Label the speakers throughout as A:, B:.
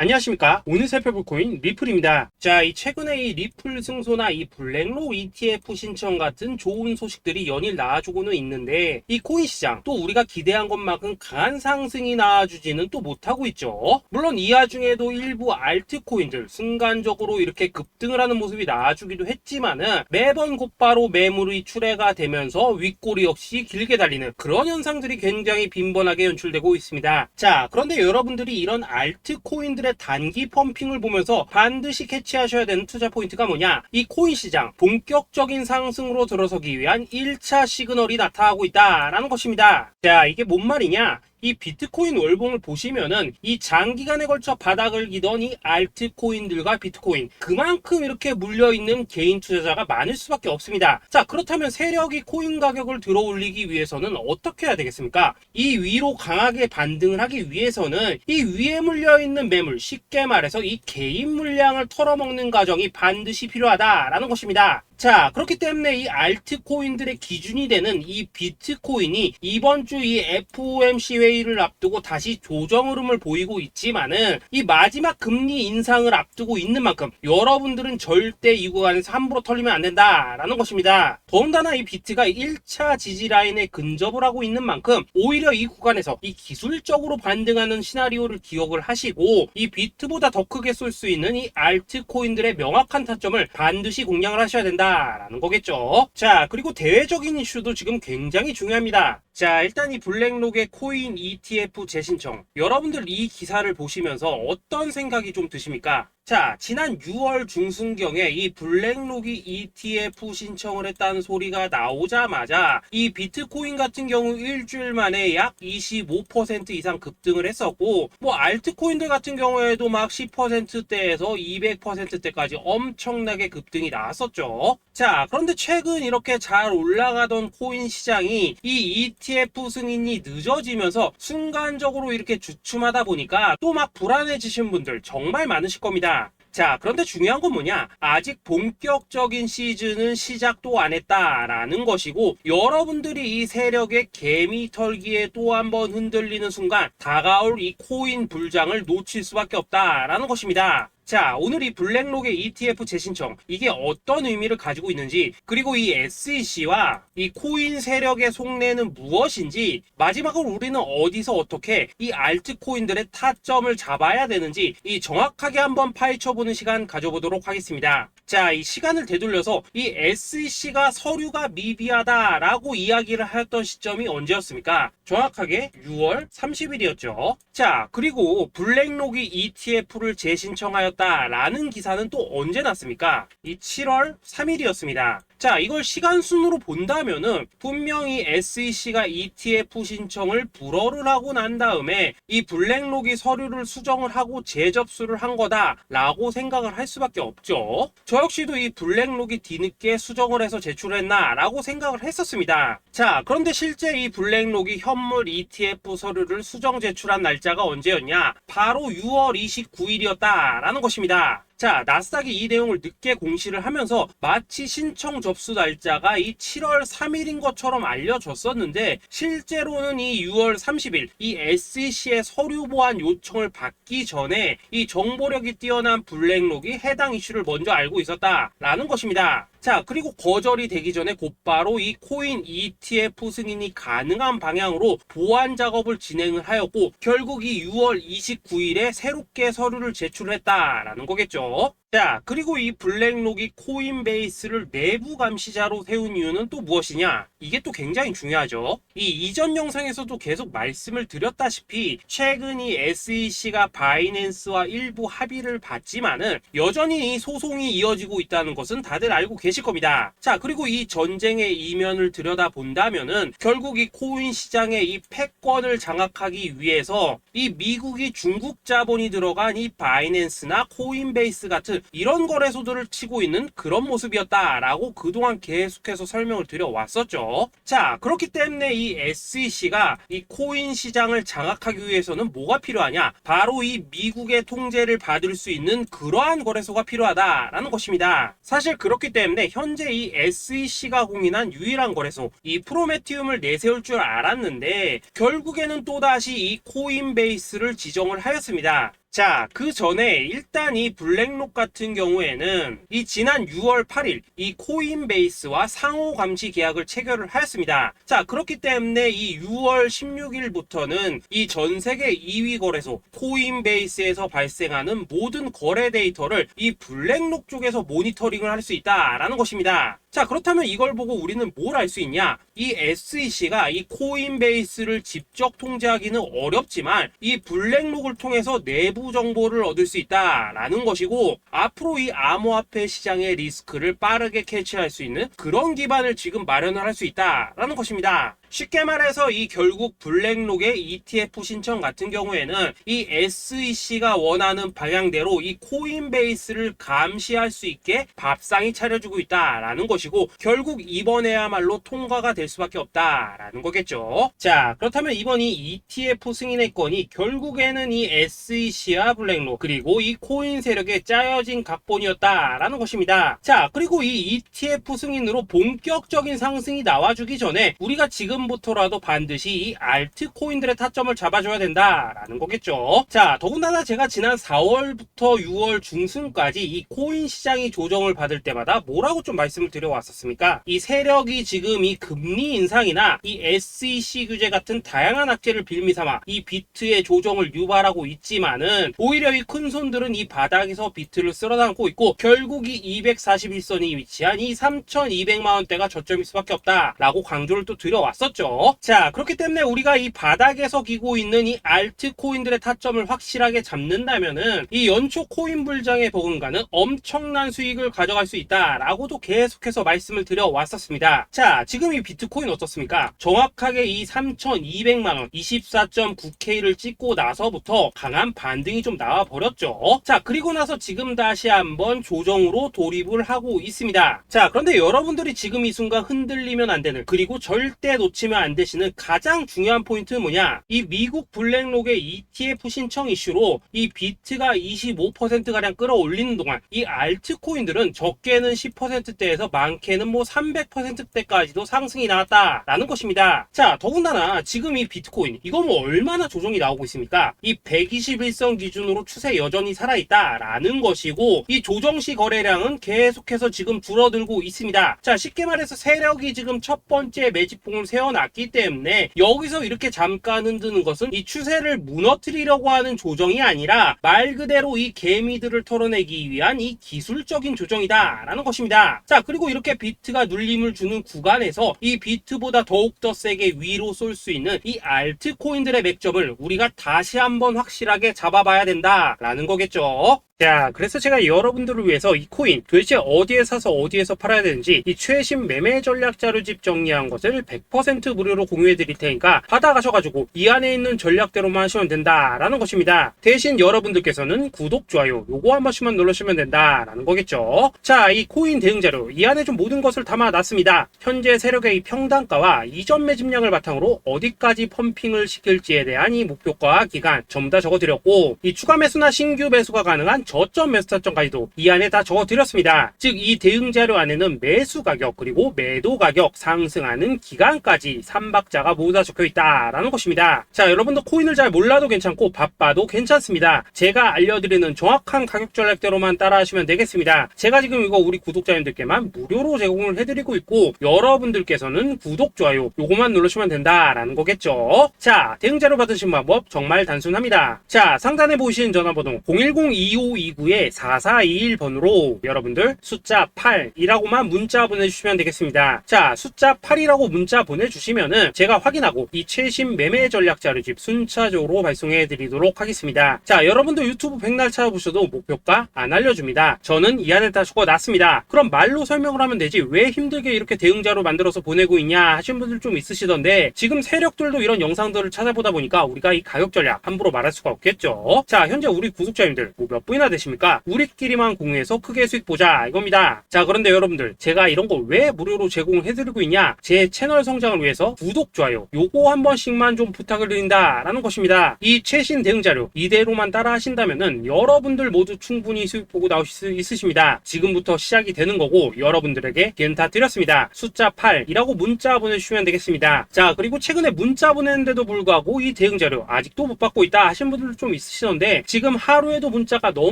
A: 안녕하십니까. 오늘 살펴볼 코인 리플입니다. 자, 이 최근에 이 리플 승소나 이 블랙록 ETF 신청 같은 좋은 소식들이 연일 나와주고는 있는데, 이 코인 시장 또 우리가 기대한 것만큼 강한 상승이 나와주지는 또 못하고 있죠. 물론 이 와중에도 일부 알트코인들 순간적으로 이렇게 급등을 하는 모습이 나와주기도 했지만은 매번 곧바로 매물이 출회가 되면서 윗꼬리 역시 길게 달리는 그런 현상들이 굉장히 빈번하게 연출되고 있습니다. 자, 그런데 여러분들이 이런 알트코인들의 단기 펌핑을 보면서 반드시 캐치하셔야 되는 투자 포인트가 뭐냐? 이 코인 시장 본격적인 상승으로 들어서기 위한 1차 시그널이 나타나고 있다라는 것입니다. 자, 이게 뭔 말이냐? 이 비트코인 월봉을 보시면은 이 장기간에 걸쳐 바닥을 기던 이 알트코인들과 비트코인 그만큼 이렇게 물려있는 개인 투자자가 많을 수밖에 없습니다. 자, 그렇다면 세력이 코인 가격을 들어 올리기 위해서는 어떻게 해야 되겠습니까? 이 위로 강하게 반등을 하기 위해서는 이 위에 물려있는 매물, 쉽게 말해서 이 개인 물량을 털어먹는 과정이 반드시 필요하다라는 것입니다. 자, 그렇기 때문에 이 알트코인들의 기준이 되는 이 비트코인이 이번 주 이 FOMC 회의를 앞두고 다시 조정 흐름을 보이고 있지만은 이 마지막 금리 인상을 앞두고 있는 만큼 여러분들은 절대 이 구간에서 함부로 털리면 안 된다라는 것입니다. 더군다나 이 비트가 1차 지지 라인에 근접을 하고 있는 만큼 오히려 이 구간에서 이 기술적으로 반등하는 시나리오를 기억을 하시고 이 비트보다 더 크게 쏠 수 있는 이 알트코인들의 명확한 타점을 반드시 공략을 하셔야 된다 라는 거겠죠. 자, 그리고 대외적인 이슈도 지금 굉장히 중요합니다. 자, 일단 이 블랙록의 코인 ETF 재신청, 여러분들 이 기사를 보시면서 어떤 생각이 좀 드십니까? 자, 지난 6월 중순경에 이 블랙록이 ETF 신청을 했다는 소리가 나오자마자 이 비트코인 같은 경우 일주일 만에 약 25% 이상 급등을 했었고, 뭐 알트코인들 같은 경우에도 막 10%대에서 200%대까지 엄청나게 급등이 나왔었죠. 자, 그런데 최근 이렇게 잘 올라가던 코인 시장이 이 ETF 승인이 늦어지면서 순간적으로 이렇게 주춤하다 보니까 또 막 불안해지신 분들 정말 많으실 겁니다. 자, 그런데 중요한 건 뭐냐? 아직 본격적인 시즌은 시작도 안 했다라는 것이고, 여러분들이 이 세력의 개미 털기에 또 한 번 흔들리는 순간 다가올 이 코인 불장을 놓칠 수밖에 없다라는 것입니다. 자, 오늘 이 블랙록의 ETF 재신청, 이게 어떤 의미를 가지고 있는지, 그리고 이 SEC와 이 코인 세력의 속내는 무엇인지, 마지막으로 우리는 어디서 어떻게 이 알트코인들의 타점을 잡아야 되는지 이 정확하게 한번 파헤쳐보는 시간 가져보도록 하겠습니다. 자, 이 시간을 되돌려서 이 SEC가 서류가 미비하다라고 이야기를 하였던 시점이 언제였습니까? 정확하게 6월 30일이었죠. 자, 그리고 블랙록이 ETF를 재신청하였다라는 기사는 또 언제 났습니까? 이 7월 3일이었습니다. 자, 이걸 시간순으로 본다면은 분명히 SEC가 ETF 신청을 불허를 하고 난 다음에 이 블랙록이 서류를 수정을 하고 재접수를 한 거다라고 생각을 할 수밖에 없죠. 저 역시도 이 블랙록이 뒤늦게 수정을 해서 제출했나라고 생각을 했었습니다. 자, 그런데 실제 이 블랙록이 현물 ETF 서류를 수정 제출한 날짜가 언제였냐? 바로 6월 29일이었다라는 것입니다. 자, 나스닥이 이 내용을 늦게 공시를 하면서 마치 신청 접수 날짜가 이 7월 3일인 것처럼 알려졌었는데, 실제로는 이 6월 30일 이 SEC의 서류 보완 요청을 받기 전에 이 정보력이 뛰어난 블랙록이 해당 이슈를 먼저 알고 있었다라는 것입니다. 자, 그리고 거절이 되기 전에 곧바로 이 코인 ETF 승인이 가능한 방향으로 보완 작업을 진행을 하였고, 결국 이 6월 29일에 새롭게 서류를 제출했다라는 거겠죠. 자, 그리고 이 블랙록이 코인베이스를 내부 감시자로 세운 이유는 또 무엇이냐? 이게 또 굉장히 중요하죠. 이 이전 영상에서도 계속 말씀을 드렸다시피 최근 이 SEC가 바이낸스와 일부 합의를 봤지만은 여전히 이 소송이 이어지고 있다는 것은 다들 알고 계실 겁니다. 자, 그리고 이 전쟁의 이면을 들여다본다면은 결국 이 코인 시장의 이 패권을 장악하기 위해서 이 미국이 중국 자본이 들어간 이 바이낸스나 코인베이스 같은 이런 거래소들을 치고 있는 그런 모습이었다라고 그동안 계속해서 설명을 드려왔었죠. 자, 그렇기 때문에 이 SEC가 이 코인 시장을 장악하기 위해서는 뭐가 필요하냐? 바로 이 미국의 통제를 받을 수 있는 그러한 거래소가 필요하다라는 것입니다. 사실 그렇기 때문에 현재 이 SEC가 공인한 유일한 거래소, 이 프로메티움을 내세울 줄 알았는데 결국에는 또다시 이 코인베이스를 지정을 하였습니다. 자, 그 전에 일단 이 블랙록 같은 경우에는 이 지난 6월 8일 이 코인베이스와 상호 감시 계약을 체결을 하였습니다. 자, 그렇기 때문에 이 6월 16일부터는 이 전 세계 2위 거래소 코인베이스에서 발생하는 모든 거래 데이터를 이 블랙록 쪽에서 모니터링을 할 수 있다라는 것입니다. 자, 그렇다면 이걸 보고 우리는 뭘 알 수 있냐? 이 SEC가 이 코인베이스를 직접 통제하기는 어렵지만 이 블랙록을 통해서 내부 정보를 얻을 수 있다라는 것이고, 앞으로 이 암호화폐 시장의 리스크를 빠르게 캐치할 수 있는 그런 기반을 지금 마련을 할 수 있다라는 것입니다. 쉽게 말해서 이 결국 블랙록의 ETF 신청 같은 경우에는 이 SEC가 원하는 방향대로 이 코인베이스를 감시할 수 있게 밥상이 차려주고 있다라는 것이고, 결국 이번에야말로 통과가 될 수밖에 없다라는 거겠죠. 자, 그렇다면 이번 이 ETF 승인의 건이 결국에는 이 SEC와 블랙록 그리고 이 코인 세력의 짜여진 각본이었다라는 것입니다. 자, 그리고 이 ETF 승인으로 본격적인 상승이 나와주기 전에 우리가 지금부터라도 반드시 이 알트코인들의 타점을 잡아줘야 된다라는 거겠죠. 자, 더군다나 제가 지난 4월부터 6월 중순까지 이 코인 시장이 조정을 받을 때마다 뭐라고 좀 말씀을 드려왔었습니까? 이 세력이 지금 이 금리 인상이나 이 SEC 규제 같은 다양한 악재를 빌미삼아 이 비트의 조정을 유발하고 있지만은, 오히려 이 큰 손들은 이 바닥에서 비트를 쓸어담고 있고, 결국 이 241선이 위치한 이 3,200만원대가 저점일 수밖에 없다라고 강조를 또 드려왔었죠. 자, 그렇기 때문에 우리가 이 바닥에서 기고 있는 이 알트코인들의 타점을 확실하게 잡는다면은 이 연초 코인 불장에 버금가는 엄청난 수익을 가져갈 수 있다라고도 계속해서 말씀을 드려왔었습니다. 자, 지금 이 비트코인 어떻습니까? 정확하게 이 3,200만원 24.9K를 찍고 나서부터 강한 반등이 좀 나와버렸죠. 자, 그리고 나서 지금 다시 한번 조정으로 돌입을 하고 있습니다. 자, 그런데 여러분들이 지금 이 순간 흔들리면 안 되는, 그리고 절대 놓치면 안 되시는 가장 중요한 포인트는 뭐냐? 이 미국 블랙록의 ETF 신청 이슈로 이 비트가 25%가량 끌어올리는 동안 이 알트코인들은 적게는 10%대에서 많게는 뭐 300%대까지도 상승이 나왔다라는 것입니다. 자, 더군다나 지금 이 비트코인 이거 뭐 얼마나 조정이 나오고 있습니까? 이 121선 기준으로 추세 여전히 살아있다라는 것이고, 이 조정시 거래량은 계속해서 지금 줄어들고 있습니다. 자, 쉽게 말해서 세력이 지금 첫 번째 매집봉을 세워놨기 때문에 여기서 이렇게 잠깐 흔드는 것은 이 추세를 무너뜨리려고 하는 조정이 아니라 말 그대로 이 개미들을 털어내기 위한 이 기술적인 조정이다 라는 것입니다. 자, 그리고 이렇게 비트가 눌림을 주는 구간에서 이 비트보다 더욱더 세게 위로 쏠 수 있는 이 알트코인들의 맥점을 우리가 다시 한번 확실하게 잡아봐야 된다 라는 거겠죠. 자, 그래서 제가 여러분들을 위해서 이 코인 도대체 어디에 사서 어디에서 팔아야 되는지 이 최신 매매 전략 자료집 정리한 것을 100% 무료로 공유해 드릴 테니까 받아가셔가지고 이 안에 있는 전략대로만 하시면 된다라는 것입니다. 대신 여러분들께서는 구독, 좋아요 요거 한 번씩만 눌러주시면 된다라는 거겠죠. 자, 이 코인 대응 자료 이 안에 좀 모든 것을 담아놨습니다. 현재 세력의 이 평단가와 이전 매집량을 바탕으로 어디까지 펌핑을 시킬지에 대한 이 목표가 기간 전부 다 적어드렸고, 이 추가 매수나 신규 매수가 가능한 저점 매수 타점까지도 이 안에 다 적어드렸습니다. 즉 이 대응 자료 안에는 매수 가격 그리고 매도 가격, 상승하는 기간까지 3박자가 모두 다 적혀있다라는 것입니다. 자, 여러분도 코인을 잘 몰라도 괜찮고 바빠도 괜찮습니다. 제가 알려드리는 정확한 가격 전략대로만 따라하시면 되겠습니다. 제가 지금 이거 우리 구독자님들께만 무료로 제공을 해드리고 있고, 여러분들께서는 구독, 좋아요 요거만 누르시면 된다라는 거겠죠. 자, 대응 자료 받으신 방법 정말 단순합니다. 자, 상단에 보이시는 전화번호 010-2529-4421번으로 여러분들 숫자 8이라고만 문자 보내주시면 되겠습니다. 자, 숫자 8이라고 문자 보내주시면은 제가 확인하고 이 최신 매매 전략 자료집 순차적으로 발송해 드리도록 하겠습니다. 자, 여러분들 유튜브 백날 찾아보셔도 목표가 안 알려줍니다. 저는 이 안에 다 적어놨습니다. 그럼 말로 설명을 하면 되지 왜 힘들게 이렇게 대응 자료 만들어서 보내고 있냐 하신 분들 좀 있으시던데, 지금 세력들도 이런 영상들을 찾아보다 보니까 우리가 이 가격 전략 함부로 말할 수가 없겠죠. 자, 현재 우리 구독자님들 뭐 몇 분이나 되십니까? 우리끼리만 공유해서 크게 수익 보자 이겁니다. 자, 그런데 여러분들, 제가 이런 거 왜 무료로 제공해드리고 있냐? 제 채널 성장을 위해서 구독, 좋아요 요거 한 번씩만 좀 부탁을 드린다 라는 것입니다. 이 최신 대응 자료 이대로만 따라 하신다면은 여러분들 모두 충분히 수익 보고 나오실 수 있으십니다. 지금부터 시작이 되는 거고 여러분들에게 기회는 다 드렸습니다. 숫자 8이라고 문자 보내주시면 되겠습니다. 자, 그리고 최근에 문자 보냈는데도 불구하고 이 대응 자료 아직도 못 받고 있다 하신 분들도 좀 있으시던데, 지금 하루에도 문자가 너무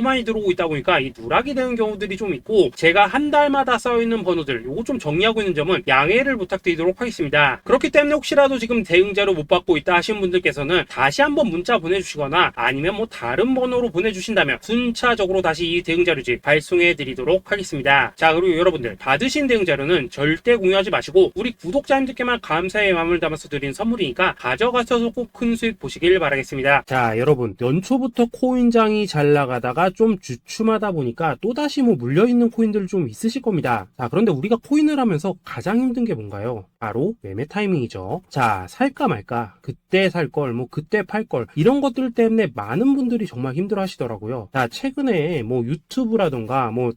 A: 많이 들어오고 있다 보니까 이 누락이 되는 경우들이 좀 있고, 제가 한 달마다 쌓여있는 번호들 요거 좀 정리하고 있는 점은 양해를 부탁드리도록 하겠습니다. 그렇기 때문에 혹시라도 지금 대응 자료 못 받고 있다 하신 분들께서는 다시 한번 문자 보내주시거나 아니면 뭐 다른 번호로 보내주신다면 순차적으로 다시 이 대응 자료집 발송해 드리도록 하겠습니다. 자, 그리고 여러분들, 받으신 대응 자료는 절대 공유하지 마시고 우리 구독자님들께만 감사의 마음을 담아서 드린 선물이니까 가져가셔서 꼭 큰 수익 보시길 바라겠습니다. 자, 여러분, 연초부터 코인장이 잘 나가다가 좀 주춤하다 보니까 또다시 뭐 물려있는 코인들 좀 있으실 겁니다. 자, 그런데 우리가 코인을 하면서 가장 힘든 게 뭔가요? 바로 매매 타이밍이죠. 자, 살까 말까, 그때 살 걸, 뭐 그때 팔 걸, 이런 것들 때문에 많은 분들이 정말 힘들어 하시더라고요. 자, 최근에 뭐 유튜브라던가 뭐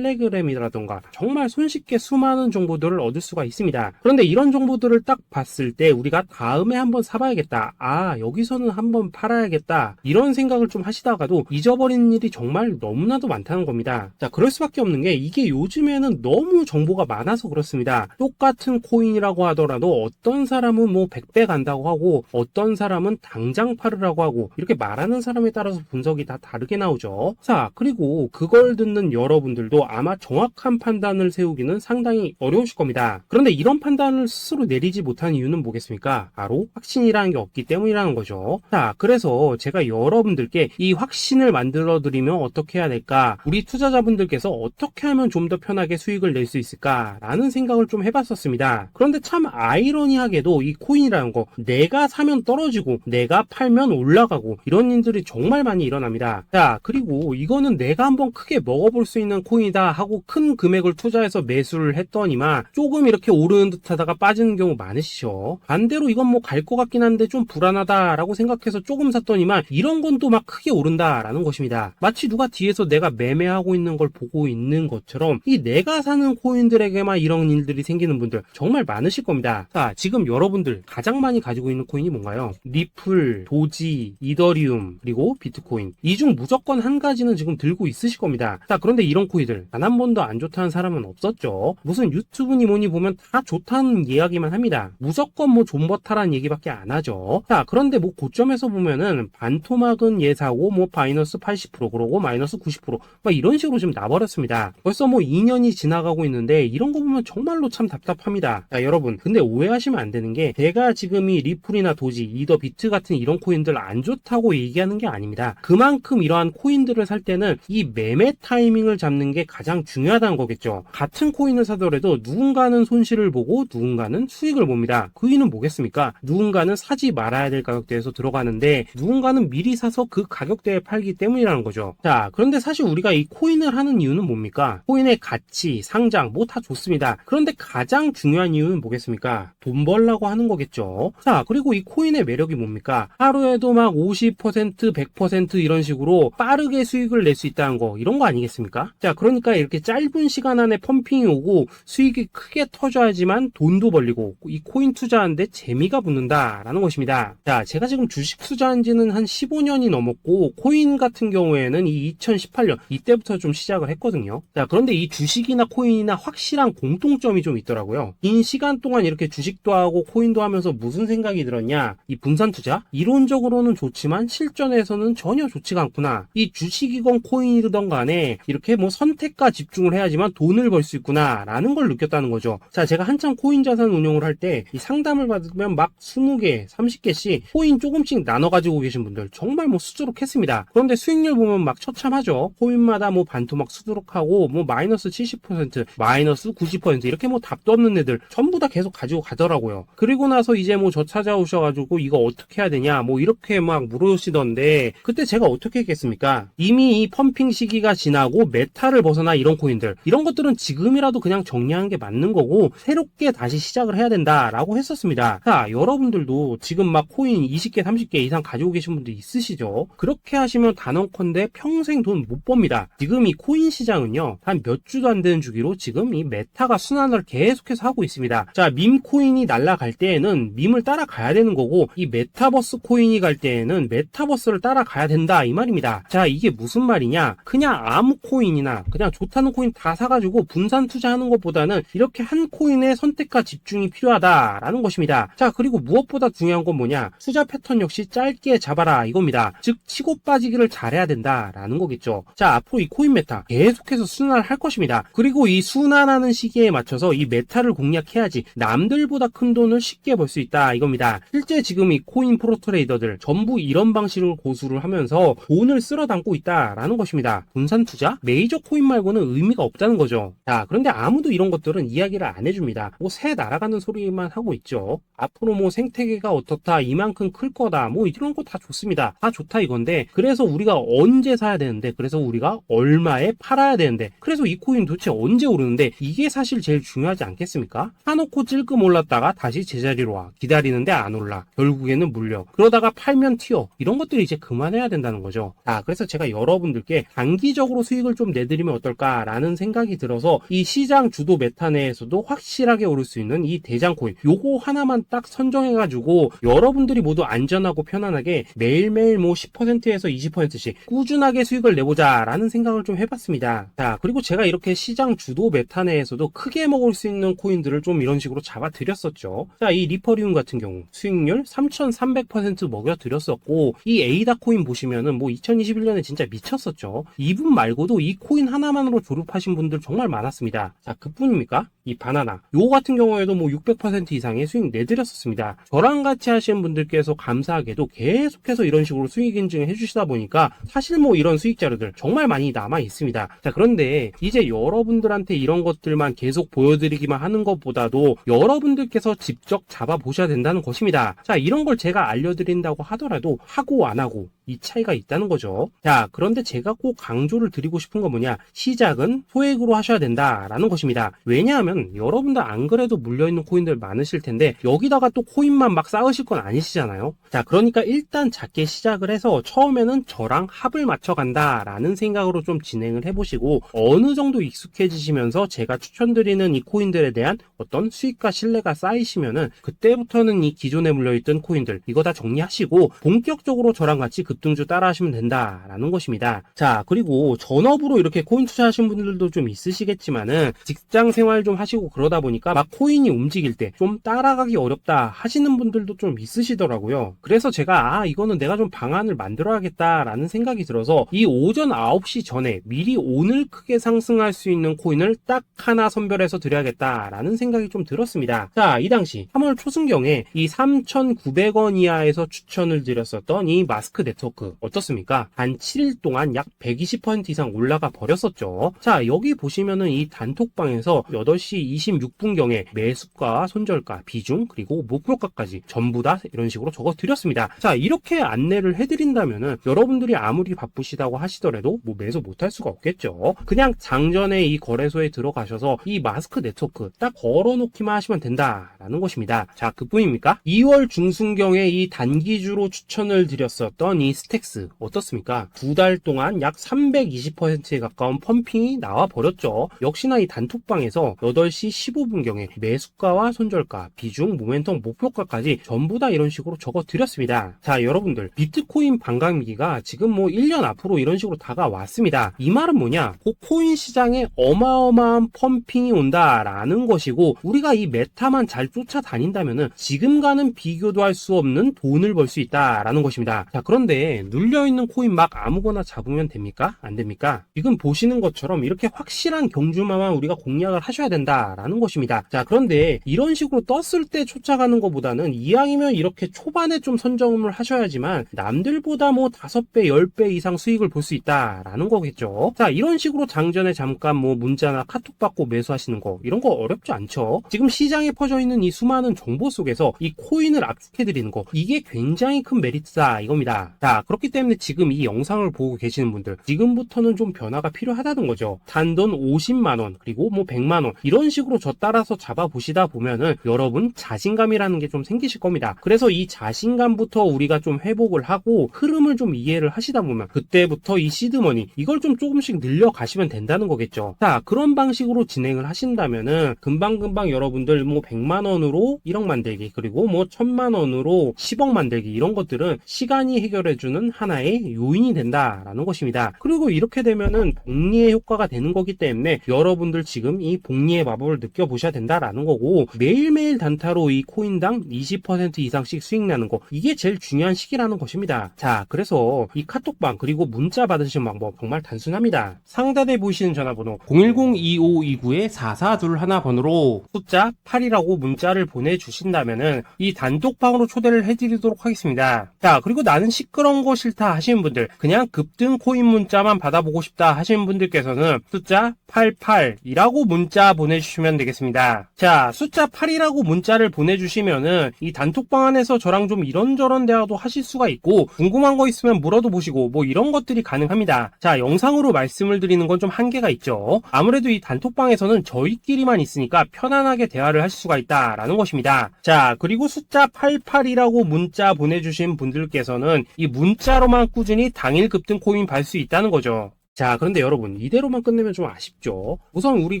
A: 텔레그램이라던가 정말 손쉽게 수많은 정보들을 얻을 수가 있습니다. 그런데 이런 정보들을 딱 봤을 때 우리가 다음에 한번 사봐야겠다, 아 여기서는 한번 팔아야겠다, 이런 생각을 좀 하시다가도 잊어버리는 일이 정말 너무나도 많다는 겁니다. 자, 그럴 수밖에 없는 게 이게 요즘에는 너무 정보가 많아서 그렇습니다. 똑같은 코인이라고 하더라도 어떤 사람은 뭐 100배 간다고 하고 어떤 사람은 당장 팔으라고 하고, 이렇게 말하는 사람에 따라서 분석이 다 다르게 나오죠. 자, 그리고 그걸 듣는 여러분들도 아마 정확한 판단을 세우기는 상당히 어려우실 겁니다. 그런데 이런 판단을 스스로 내리지 못하는 이유는 뭐겠습니까? 바로 확신이라는 게 없기 때문이라는 거죠. 자, 그래서 제가 여러분들께 이 확신을 만들어 드리면 어떻게 해야 될까, 우리 투자자분들께서 어떻게 하면 좀 더 편하게 수익을 낼 수 있을까 라는 생각을 좀 해봤었습니다. 그런데 참 아이러니하게도 이 코인이라는 거, 내가 사면 떨어지고 내가 팔면 올라가고 이런 일들이 정말 많이 일어납니다. 자, 그리고 이거는 내가 한번 크게 먹어볼 수 있는 코인이다 하고 큰 금액을 투자해서 매수를 했더니만 조금 이렇게 오르는 듯 하다가 빠지는 경우 많으시죠. 반대로 이건 뭐 갈 것 같긴 한데 좀 불안하다라고 생각해서 조금 샀더니만 이런 건 또 막 크게 오른다라는 것입니다. 마치 누가 뒤에서 내가 매매하고 있는 걸 보고 있는 것처럼 이 내가 사는 코인들에게만 이런 일들이 생기는 분들 정말 많으실 겁니다. 자, 지금 여러분들 가장 많이 가지고 있는 코인이 뭔가요? 리플, 도지, 이더리움, 그리고 비트코인. 이 중 무조건 한 가지는 지금 들고 있으실 겁니다. 자, 그런데 이런 코인들 단 한 번도 안 좋다는 사람은 없었죠. 무슨 유튜브니 뭐니 보면 다 좋다는 이야기만 합니다. 무조건 뭐 존버타라는 얘기밖에 안 하죠. 자, 그런데 뭐 고점에서 보면은 반토막은 예사고 뭐 마이너스 80% 그러고 마이너스 90% 막 이런 식으로 지금 나버렸습니다. 벌써 뭐 2년이 지나가고 있는데 이런 거 보면 정말로 참 답답합니다. 자, 여러분, 근데 오해하시면 안 되는 게 제가 지금 이 리플이나 도지, 이더, 비트 같은 이런 코인들 안 좋다고 얘기하는 게 아닙니다. 그만큼 이러한 코인들을 살 때는 이 매매 타이밍을 잡는 게 가장 중요하다는 거겠죠. 같은 코인을 사더라도 누군가는 손실을 보고 누군가는 수익을 봅니다. 그 이유는 뭐겠습니까? 누군가는 사지 말아야 될 가격대에서 들어가는데 누군가는 미리 사서 그 가격대에 팔기 때문이라는 거죠. 자, 그런데 사실 우리가 이 코인을 하는 이유는 뭡니까? 코인의 가치, 상장 뭐 다 좋습니다. 그런데 가장 중요한 이유는 뭐겠습니까? 돈 벌라고 하는 거겠죠. 자, 그리고 이 코인의 매력이 뭡니까? 하루에도 막 50%, 100% 이런 식으로 빠르게 수익을 낼 수 있다는 거, 이런 거 아니겠습니까? 자, 그러니까 이렇게 짧은 시간 안에 펌핑이 오고 수익이 크게 터져야지만 돈도 벌리고 이 코인 투자하는데 재미가 붙는다라는 것입니다. 자, 제가 지금 주식 투자한 지는 한 15년이 넘었고 코인 같은 경우에는 이 2018년 이때부터 좀 시작을 했거든요. 자, 그런데 이 주식이나 코인이나 확실한 공통점이 좀 있더라고요. 긴 시간 동안 이렇게 주식도 하고 코인도 하면서 무슨 생각이 들었냐? 이 분산 투자? 이론적으로는 좋지만 실전에서는 전혀 좋지가 않구나. 이 주식이건 코인이든 간에 이렇게 뭐 선택과 집중을 해야지만 돈을 벌 수 있구나 라는 걸 느꼈다는 거죠. 자, 제가 한참 코인 자산 운용을 할 때 이 상담을 받으면 막 20개, 30개씩 코인 조금씩 나눠 가지고 계신 분들 정말 뭐 수두룩했습니다. 그런데 수익률 보면 막 처참하죠. 코인마다 뭐 반토막 수두룩하고 뭐 마이너스 70%, 마이너스 90% 이렇게 뭐 답도 없는 애들 전부 다 계속 가지고 가더라고요. 그리고 나서 이제 뭐 저 찾아오셔가지고 이거 어떻게 해야 되냐 뭐 이렇게 막 물으시던데, 그때 제가 어떻게 했겠습니까? 이미 이 펌핑 시기가 지나고 메타를 벗어나 이런 코인들, 이런 것들은 지금이라도 그냥 정리하는 게 맞는 거고 새롭게 다시 시작을 해야 된다라고 했었습니다. 자, 여러분들도 지금 막 코인 20개, 30개 이상 가지고 계신 분들 있으시죠? 그렇게 하시면 단언컨대 평생 평생 돈 못 법니다. 지금 이 코인 시장은요, 한 몇 주도 안 되는 주기로 지금 이 메타가 순환을 계속해서 하고 있습니다. 자, 밈 코인이 날아갈 때에는 밈을 따라가야 되는 거고, 이 메타버스 코인이 갈 때에는 메타버스를 따라가야 된다 이 말입니다. 자, 이게 무슨 말이냐? 그냥 아무 코인이나 그냥 좋다는 코인 다 사가지고 분산 투자하는 것보다는 이렇게 한 코인에 선택과 집중이 필요하다라는 것입니다. 자, 그리고 무엇보다 중요한 건 뭐냐? 투자 패턴 역시 짧게 잡아라 이겁니다. 즉 치고 빠지기를 잘해야 된다라는 거겠죠. 자, 앞으로 이 코인 메타 계속해서 순환을 할 것입니다. 그리고 이 순환하는 시기에 맞춰서 이 메타를 공략해야지 남들보다 큰 돈을 쉽게 벌 수 있다 이겁니다. 실제 지금 이 코인 프로 트레이더들 전부 이런 방식을 고수를 하면서 돈을 쓸어 담고 있다라는 것입니다. 분산 투자? 메이저 코인 말고는 의미가 없다는 거죠. 자, 그런데 아무도 이런 것들은 이야기를 안 해줍니다. 뭐 새 날아가는 소리만 하고 있죠. 앞으로 뭐 생태계가 어떻다, 이만큼 클 거다, 뭐 이런 거 다 좋습니다. 다 좋다 이건데, 그래서 우리가 언제 사야 되는데, 그래서 우리가 얼마에 팔아야 되는데, 그래서 이 코인 도대체 언제 오르는데, 이게 사실 제일 중요하지 않겠습니까? 사놓고 찔끔 올랐다가 다시 제자리로 와. 기다리는데 안 올라. 결국에는 물려. 그러다가 팔면 튀어. 이런 것들이 이제 그만해야 된다는 거죠. 자, 그래서 제가 여러분들께 단기적으로 수익을 좀 내드리면 어떨까라는 생각이 들어서 이 시장 주도 메타 내에서도 확실하게 오를 수 있는 이 대장 코인, 요거 하나만 딱 선정해가지고 여러분들이 모두 안전하고 편안하게 매일매일 뭐 10%에서 20%씩 꾸준하게 수익을 내보자라는 생각을 좀 해봤습니다. 자, 그리고 제가 이렇게 시장 주도 메타 내에서도 크게 먹을 수 있는 코인들을 좀 이런 식으로 잡아드렸었죠. 자, 이 리퍼리움 같은 경우 수익률 3300% 먹여드렸었고, 이 에이다 코인 보시면은 뭐 2021년에 진짜 미쳤었죠. 이분 말고도 이 코인 하나만으로 졸업하신 분들 정말 많았습니다. 자, 그뿐입니까? 이 바나나 요거 같은 경우에도 뭐 600% 이상의 수익 내드렸었습니다. 저랑 같이 하시는 분들께서 감사하게도 계속해서 이런 식으로 수익 인증을 해주시다 보니까 사실 뭐 이런 수익 자료들 정말 많이 남아 있습니다. 자, 그런데 이제 여러분들한테 이런 것들만 계속 보여드리기만 하는 것보다도 여러분들께서 직접 잡아보셔야 된다는 것입니다. 자, 이런 걸 제가 알려드린다고 하더라도 하고 안 하고 이 차이가 있다는 거죠. 자, 그런데 제가 꼭 강조를 드리고 싶은 건 뭐냐? 시작은 소액으로 하셔야 된다라는 것입니다. 왜냐하면 여러분들 안 그래도 물려있는 코인들 많으실 텐데 여기다가 또 코인만 막 쌓으실 건 아니시잖아요. 자, 그러니까 일단 작게 시작을 해서 처음에는 저랑 합을 맞춰간다라는 생각으로 좀 진행을 해보시고, 어느 정도 익숙해지시면서 제가 추천드리는 이 코인들에 대한 어떤 수익과 신뢰가 쌓이시면은 그때부터는 이 기존에 물려있던 코인들 이거 다 정리하시고 본격적으로 저랑 같이 급등주 따라 하시면 된다라는 것입니다. 자, 그리고 전업으로 이렇게 코인 투자하시는 분들도 좀 있으시겠지만은 직장 생활 좀 하시고 그러다 보니까 막 코인이 움직일 때 좀 따라가기 어렵다 하시는 분들도 좀 있으시더라고요. 그래서 제가 이거는 내가 좀 방안을 만들어야겠다라는 생각이 들어서 이 오전 9시 전에 미리 오늘 크게 상승할 수 있는 코인을 딱 하나 선별해서 드려야겠다라는 생각이 좀 들었습니다. 자, 이 당시 3월 초순경에 이 3,900원 이하에서 추천을 드렸었던 이 마스크 네트워크 어떻습니까? 단 7일 동안 약 120% 이상 올라가 버렸었죠. 자, 여기 보시면은 이 단톡방에서 8시 26분경에 매수가, 손절가, 비중, 그리고 목표가까지 전부 다 이런 식으로 적어 드렸습니다. 자, 이렇게 안내를 해드린다면은 여러분들이 아무리 바쁘시다고 하시더라도 뭐 매수 못할 수가 없겠죠. 그냥 장전에 이 거래소에 들어가셔서 이 마스크 네트워크 딱 걸어놓기만 하시면 된다라는 것입니다. 자, 그뿐입니까? 2월 중순경에 이 단기주로 추천을 드렸었던 이 스택스 어떻습니까? 2달 동안 약 320%에 가까운 펌핑이 나와 버렸죠. 역시나 이 단톡방에서 8시 15분경에 매수가와 손절가, 비중, 모멘텀, 목표가까지 전부 다 이런 식으로 적어 드렸습니다. 자, 여러분들 비트코인 반감기가 지금 뭐 1년 앞으로 이런 식으로 다가왔습니다. 이 말은 뭐냐? 곧 코인 시장에 어마어마한 펌핑이 온다라는 것이고, 우리가 이 메타만 잘 쫓아다닌다면은 지금과는 비교도 할 수 없는 돈을 벌 수 있다라는 것입니다. 자, 그런데 눌려있는 코인 막 아무거나 잡으면 됩니까? 안 됩니까? 지금 보시는 것처럼 이렇게 확실한 경주마만 우리가 공략을 하셔야 된다라는 것입니다. 자, 그런데 이런 식으로 떴을 때 쫓아가는 것보다는 이왕이면 이렇게 초반에 좀 선점을 하셔야지만 남들보다 뭐 5배, 10배 이상 수익을 볼 수 있다라는 거겠죠. 자, 이런 식으로 장전에 잠깐 뭐 문자나 카톡 받고 매수하시는 거 이런 거 어렵지 않죠. 지금 시장에 퍼져 있는 이 수많은 정보 속에서 이 코인을 압축해드리는 거, 이게 굉장히 큰 메리트다 이겁니다. 자, 그렇기 때문에 지금 이 영상을 보고 계시는 분들 지금부터는 좀 변화가 필요하다는 거죠. 단돈 50만원 그리고 뭐 100만원 이런 식으로 저 따라서 잡아보시다 보면은 여러분 자신감이라는 게 좀 생기실 겁니다. 그래서 이 자신감부터 우리가 좀 회복을 하고 흐름을 좀 이해를 하시다 보면 그때부터 이제부터 이 시드머니 이걸 좀 조금씩 늘려가시면 된다는 거겠죠. 자, 그런 방식으로 진행을 하신다면은 금방금방 여러분들 뭐 100만원으로 1억 만들기, 그리고 뭐 1000만원으로 10억 만들기, 이런 것들은 시간이 해결해주는 하나의 요인이 된다라는 것입니다. 그리고 이렇게 되면은 복리의 효과가 되는 거기 때문에 여러분들 지금 이 복리의 마법을 느껴보셔야 된다라는 거고, 매일매일 단타로 이 코인당 20% 이상씩 수익 나는 거, 이게 제일 중요한 시기라는 것입니다. 자, 그래서 이 카톡방 그리고 문자 받으시는 방법 정말 단순합니다. 상단에 보이시는 전화번호 010-2529-4421 번호로 숫자 8이라고 문자를 보내주신다면은 이 단톡방으로 초대를 해드리도록 하겠습니다. 자, 그리고 나는 시끄러운 거 싫다 하시는 분들, 그냥 급등 코인 문자만 받아보고 싶다 하시는 분들께서는 숫자 88이라고 문자 보내주시면 되겠습니다. 자, 숫자 8이라고 문자를 보내주시면은 이 단톡방 안에서 저랑 좀 이런저런 대화도 하실 수가 있고, 궁금한 거 있으면 물어도 보시고 뭐 이런 것들이 가능합니다. 자, 영상으로 말씀을 드리는 건 좀 한계가 있죠. 아무래도 이 단톡방에서는 저희끼리만 있으니까 편안하게 대화를 하실 수가 있다라는 것입니다. 자, 그리고 숫자 88이라고 문자 보내주신 분들께서는 이 문자로만 꾸준히 당일 급등 코인 받을 수 있다는 거죠. 자, 그런데 여러분, 이대로만 끝내면 좀 아쉽죠. 우선 우리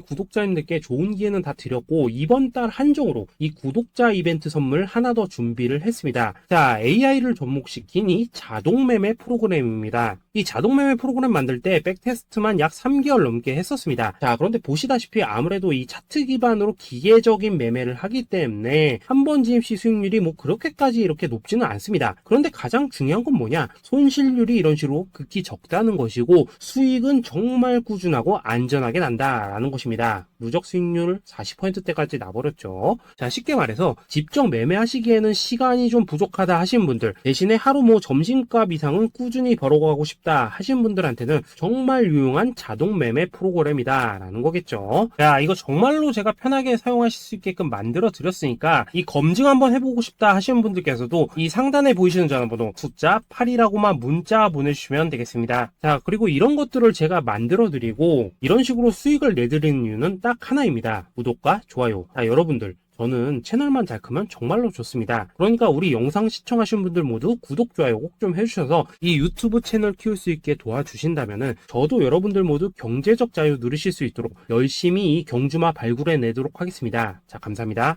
A: 구독자님들께 좋은 기회는 다 드렸고, 이번 달 한정으로 이 구독자 이벤트 선물 하나 더 준비를 했습니다. 자, AI를 접목시킨 이 자동매매 프로그램입니다. 이 자동매매 프로그램 만들 때 백테스트만 약 3개월 넘게 했었습니다. 자, 그런데 보시다시피 아무래도 이 차트 기반으로 기계적인 매매를 하기 때문에 한 번 GMC 수익률이 뭐 그렇게까지 이렇게 높지는 않습니다. 그런데 가장 중요한 건 뭐냐? 손실률이 이런 식으로 극히 적다는 것이고, 수익은 정말 꾸준하고 안전하게 난다라는 것입니다. 누적 수익률 40%대까지 나버렸죠. 자, 쉽게 말해서 직접 매매하시기에는 시간이 좀 부족하다 하시는 분들, 대신에 하루 뭐 점심값 이상은 꾸준히 벌어가고 싶다 하시는 분들한테는 정말 유용한 자동 매매 프로그램이다 라는 거겠죠. 자, 이거 정말로 제가 편하게 사용하실 수 있게끔 만들어 드렸으니까 이 검증 한번 해보고 싶다 하시는 분들께서도 이 상단에 보이시는 전화번호 숫자 8이라고만 문자 보내주시면 되겠습니다. 자, 그리고 이런 것들을 제가 만들어 드리고 이런 식으로 수익을 내드리는 이유는 딱 하나입니다. 구독과 좋아요. 자, 여러분들, 저는 채널만 잘 크면 정말로 좋습니다. 그러니까 우리 영상 시청하신 분들 모두 구독, 좋아요 꼭 좀 해주셔서 이 유튜브 채널 키울 수 있게 도와주신다면은 저도 여러분들 모두 경제적 자유 누리실 수 있도록 열심히 이 경주마 발굴해 내도록 하겠습니다. 자, 감사합니다.